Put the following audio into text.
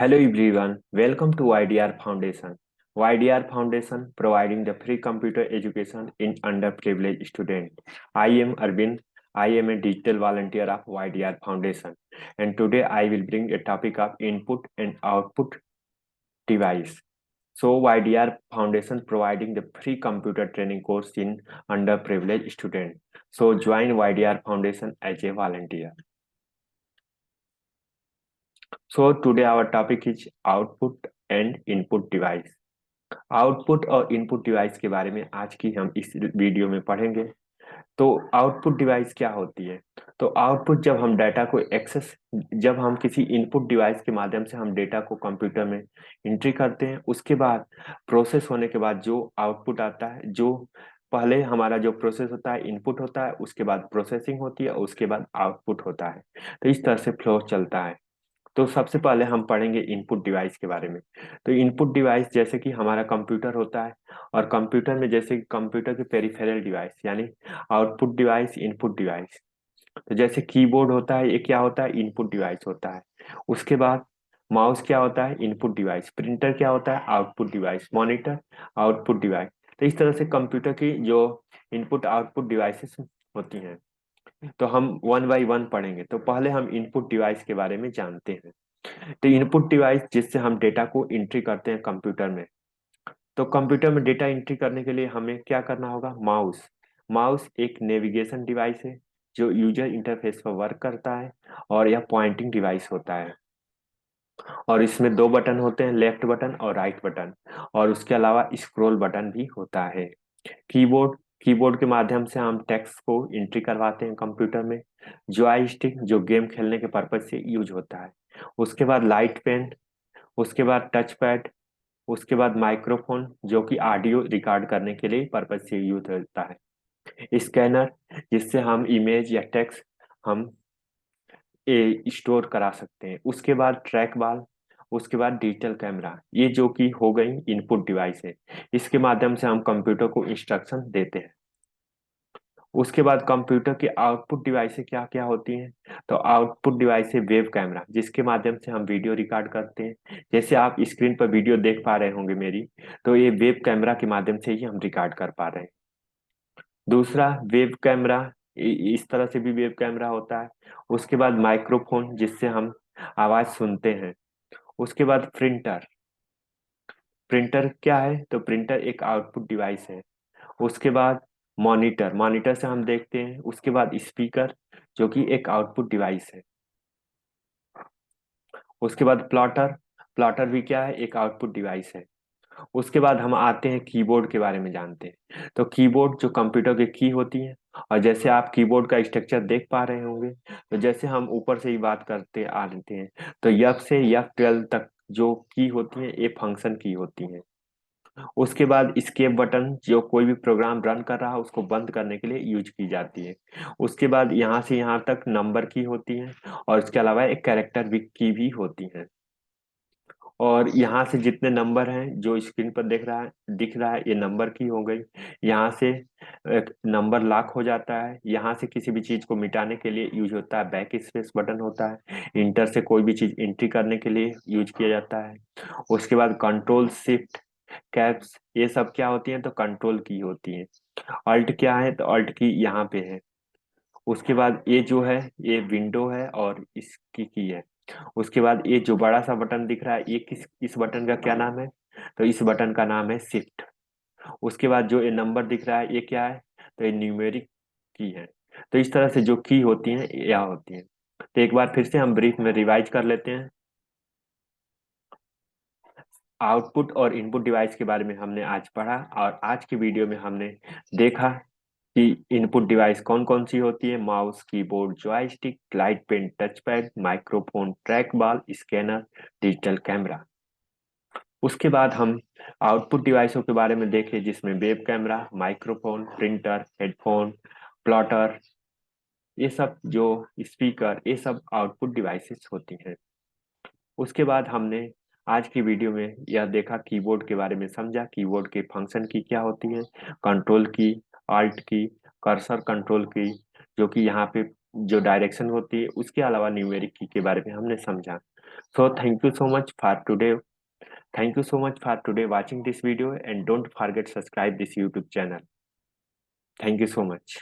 Hello everyone, welcome to YDR Foundation. YDR Foundation providing the free computer education in underprivileged student. I am Arvind. I am a digital volunteer of YDR Foundation, and today I will bring a topic of input and output device. So YDR Foundation providing the free computer training course in underprivileged student. So join YDR Foundation as a volunteer. So today our topic is output and input device. Output और input device के बारे में आज की हम इस video में पढ़ेंगे। तो आउटपुट डिवाइस क्या होती है? तो आउटपुट जब हम डाटा को एक्सेस जब हम किसी इनपुट डिवाइस के माध्यम से हम डेटा को कंप्यूटर में एंट्री करते हैं, उसके बाद प्रोसेस होने के बाद जो आउटपुट आता है, जो पहले हमारा जो प्रोसेस होता है इनपुट होता है, उसके बाद प्रोसेसिंग होती है और उसके बाद आउटपुट होता है। तो इस तरह से फ्लो चलता है। तो सबसे पहले हम पढ़ेंगे इनपुट डिवाइस के बारे में। तो इनपुट डिवाइस जैसे कि हमारा कंप्यूटर होता है, और कंप्यूटर में जैसे कि कंप्यूटर के पेरिफेरल डिवाइस यानी आउटपुट डिवाइस, इनपुट डिवाइस। तो जैसे कीबोर्ड होता है, ये क्या होता है? इनपुट डिवाइस होता है। उसके बाद माउस क्या होता है? Input device. प्रिंटर क्या होता है? Output device. Monitor output device. तो इस तरह से कंप्यूटर की जो इनपुट आउटपुट डिवाइसेस होती हैं, तो हम वन बाय वन पढ़ेंगे। तो पहले हम इनपुट डिवाइस के बारे में जानते हैं। तो इनपुट डिवाइस जिससे हम डेटा को एंट्री करते हैं कंप्यूटर में। तो कंप्यूटर में डेटा एंट्री करने के लिए हमें क्या करना होगा? माउस। माउस एक नेविगेशन डिवाइस है जो यूजर इंटरफेस पर वर्क करता है, और यह पॉइंटिंग डिवाइस होता है। और इसमें दो बटन होते हैं, लेफ्ट बटन और राइट बटन, और उसके अलावा स्क्रॉल बटन भी होता है। कीबोर्ड, कीबोर्ड के माध्यम से हम टेक्स्ट को एंट्री करवाते हैं कंप्यूटर में। जॉयस्टिक जो गेम खेलने के पर्पज से यूज होता है। उसके बाद लाइट पेन, उसके बाद टच पैड, उसके बाद माइक्रोफोन जो कि ऑडियो रिकॉर्ड करने के लिए पर्पज से यूज होता है। स्कैनर जिससे हम इमेज या टेक्स्ट हम स्टोर करा सकते हैं। उसके बाद ट्रैक बॉल, उसके बाद डिजिटल कैमरा। ये जो कि हो गई इनपुट डिवाइस है, इसके माध्यम से हम कंप्यूटर को इंस्ट्रक्शन देते हैं। उसके बाद कंप्यूटर की आउटपुट डिवाइसें क्या क्या होती हैं? तो आउटपुट डिवाइस है वेब कैमरा, जिसके माध्यम से हम वीडियो रिकॉर्ड करते हैं। जैसे आप स्क्रीन पर वीडियो देख पा रहे होंगे मेरी, तो ये वेब कैमरा के माध्यम से ही हम रिकॉर्ड कर पा रहे हैं। दूसरा वेब कैमरा, इस तरह से भी वेब कैमरा होता है। उसके बाद माइक्रोफोन जिससे हम आवाज सुनते हैं। उसके बाद प्रिंटर। प्रिंटर क्या है? तो प्रिंटर एक आउटपुट डिवाइस है। उसके बाद मॉनिटर, मॉनिटर से हम देखते हैं। उसके बाद स्पीकर जो कि एक आउटपुट डिवाइस है। उसके बाद प्लॉटर, प्लॉटर भी क्या है? एक आउटपुट डिवाइस है। उसके बाद हम आते हैं कीबोर्ड के बारे में जानते हैं। तो कीबोर्ड जो कंप्यूटर की की होती है, और जैसे आप कीबोर्ड का स्ट्रक्चर देख पा रहे होंगे, तो जैसे हम ऊपर से ही बात करते आ रहे हैं, तो F से F12 तक जो की होती है ये फंक्शन की होती है। उसके बाद स्केप बटन जो कोई भी प्रोग्राम रन कर रहा है उसको बंद करने के लिए यूज की जाती है। उसके बाद यहाँ से यहाँ तक नंबर की होती है, और इसके अलावा एक कैरेक्टर की भी होती है। और यहाँ से जितने नंबर हैं जो स्क्रीन पर दिख रहा है ये नंबर की हो गई। यहाँ से एक नंबर लॉक हो जाता है। यहाँ से किसी भी चीज को मिटाने के लिए यूज होता है बैक स्पेस बटन होता है। इंटर से कोई भी चीज एंट्री करने के लिए यूज किया जाता है। उसके बाद कंट्रोल शिफ्ट कैप्स ये सब क्या होती हैं? तो कंट्रोल की होती है। अल्ट क्या है? तो अल्ट की यहाँ पे है। उसके बाद ये जो है ये विंडो है और इसकी की है। उसके बाद ये जो बड़ा सा बटन दिख रहा है ये इस बटन का क्या नाम है? तो इस बटन का नाम है शिफ्ट। उसके बाद जो ये नंबर दिख रहा है ये क्या है? तो ये न्यूमेरिक की है। तो इस तरह से जो की होती है यह होती है। तो एक बार फिर से हम ब्रीफ में रिवाइज कर लेते हैं। आउटपुट और इनपुट डिवाइस के बारे में हमने आज पढ़ा, और आज की वीडियो में हमने देखा कि इनपुट डिवाइस कौन कौन सी होती है। Mouse, keyboard, joystick, light pen, touch pad, microphone, track ball, scanner, digital camera. उसके बाद हम आउटपुट डिवाइसों के बारे में देखे जिसमें web camera, microphone, printer, headphone, plotter, ये सब जो स्पीकर, ये सब आउटपुट डिवाइसेस होती हैं। उसके बाद हमने आज की वीडियो में यह देखा, कीबोर्ड के बारे में समझा, कीबोर्ड के फंक्शन की क्या होती है, कंट्रोल की, आल्ट की, कर्सर कंट्रोल की जो कि यहाँ पे जो डायरेक्शन होती है, उसके अलावा न्यूमेरिक की के बारे में हमने समझा। So thank you so much for today watching this video, and don't forget subscribe this YouTube channel. Thank you so much.